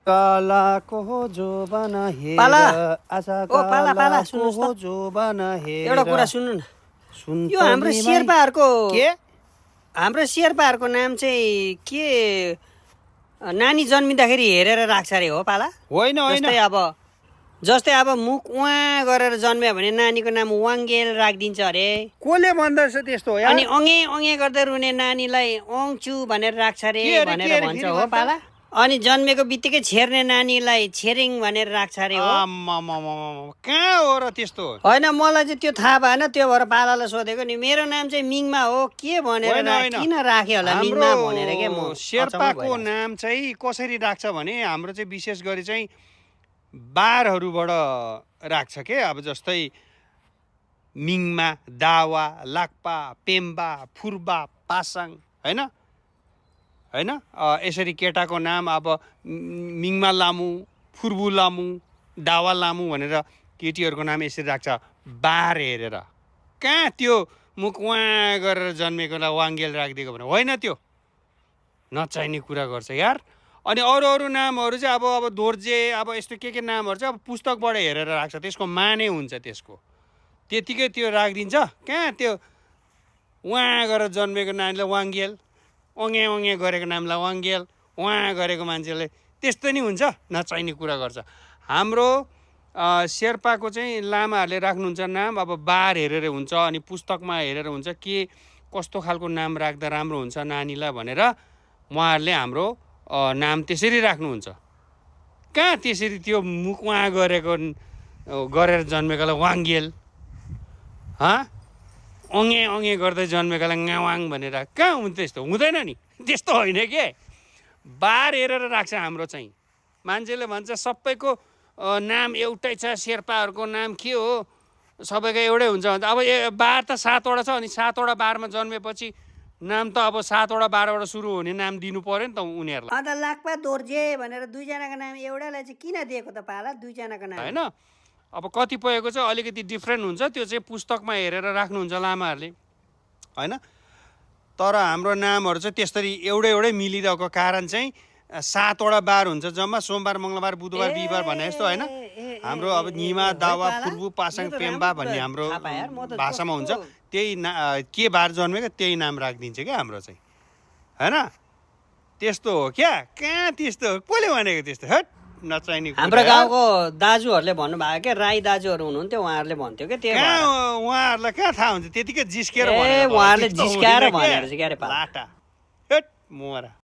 कालाको जोबन हेर आशा कालाको जोबन हेर। एउटा कुरा सुन्नु न, यो हाम्रो शेर्पाहरूको नाम चाहिँ के नानी जन्मिँदाखेरि हेरेर राख्छ अरे हो पाला? होइन होइन, जस्तै अब मुख उहाँ गरेर जन्म्यो भने नानीको नाम वाङ्गेल राखिदिन्छ अरे। कसले भन्दछ त्यस्तो यार? अनि अङ्गे अङ्गे गर्दै रुने नानीलाई अङ्चु भनेर राख्छ अरे भनेर भन्छ हो पाला? अनि जन्मेको बित्तिकै छेर्ने नानीलाई छेरिङ भनेर राख्छ अरे हो। कहाँ हो र त्यस्तो? होइन, मलाई चाहिँ त्यो थाहा भएन, त्यो भएर पालालाई सोधेको नि। मेरो नाम चाहिँ मिङमा हो, के भनेर किन राख्यो होला मिङमा भनेर के? म शेर्पाको नाम चाहिँ कसरी राख्छ भने हाम्रो चाहिँ विशेष गरी चाहिँ बारहरूबाट राख्छ के। अब जस्तै मिङमा, दावा, लाक्पा, पेम्बा, फुर्बा, पासाङ, होइन होइन, यसरी केटाको नाम अब मिङमा लामु, फुर्बु लामु, दावा लामु भनेर केटीहरूको नाम यसरी राख्छ बार हेरेर। कहाँ त्यो मुख उहाँ गरेर जन्मेकोलाई वाङ्गेल राखिदिएको भने होइन, त्यो नचाहिने कुरा गर्छ यार। अनि अरू अरू नामहरू चाहिँ अब दोर्जे, अब यस्तो के नामहरू चाहिँ अब पुस्तकबाट हेरेर राख्छ, त्यसको माने हुन्छ, त्यसको त्यतिकै त्यो राखिदिन्छ। कहाँ त्यो उहाँ गरेर जन्मेको नानीलाई वाङ्गेल, अङ्गे अङ्गे गरेको नामलाई वाङ्गेल, उहाँ गरेको मान्छेले त्यस्तो नि हुन्छ, नचाहिने कुरा गर्छ। हाम्रो शेर्पाको चाहिँ लामाहरूले राख्नुहुन्छ नाम अब बार हेरेर हुन्छ, अनि पुस्तकमा हेरेर हुन्छ के कस्तो खालको नाम राख्दा राम्रो हुन्छ नानीलाई भनेर उहाँहरूले हाम्रो नाम त्यसरी राख्नुहुन्छ। कहाँ त्यसरी त्यो मुख उहाँ गरेर जन्मेकोलाई वाङ्गेल, अङ्गे अङ्गे गर्दै जन्मेकोलाई गावाङ भनेर कहाँ हुन्छ? त्यस्तो हुँदैन नि, त्यस्तो होइन के। बार हेरेर राख्छ हाम्रो चाहिँ। मान्छेले भन्छ सबैको नाम एउटै छ, शेर्पाहरूको नाम के हो सबैको एउटै हुन्छ भन्छ। अब बार त 7वटा छ, अनि 7वटा बारमा जन्मेपछि नाम त अब 7वटा 12वटा सुरु हुने नाम दिनु पर्यो नि त उनीहरूलाई। अन्त लाक्पा दोर्जे भनेर दुईजनाको नाम एउटालाई चाहिँ किन दिएको त पाला? दुईजनाको नाम होइन, अब कतिपयको चाहिँ अलिकति डिफ्रेन्ट हुन्छ, त्यो चाहिँ पुस्तकमा हेरेर राख्नुहुन्छ लामाहरूले, होइन। तर हाम्रो नामहरू चाहिँ त्यसरी एउटै मिलिरहेको कारण चाहिँ 7वटा बार हुन्छ जम्मा, सोमबार, मङ्गलबार, बुधबार, बिहिबार भने जस्तो, होइन। हाम्रो अब निमा, दावा, फुर्बु, पासाङ, पेम्बा भन्ने हाम्रो भाषामा हुन्छ। त्यही के बार जन्मेको त्यही नाम राखिदिन्छ क्या हाम्रो चाहिँ, होइन। त्यस्तो हो क्या? कहाँ त्यस्तो? कसले भनेको त्यस्तो? हट, नचाहिने। हाम्रो गाउँको दाजुहरूले भन्नुभयो क्या, राई दाजुहरू हुनुहुन्थ्यो, उहाँहरूले भन्थ्यो क्या। त्यो उहाँहरूलाई कहाँ थाहा हुन्छ? त्यतिकै जिस्केर उहाँहरूले जिस्काएर भनेर चाहिँ क्या अरे लाटा, हट मोरा।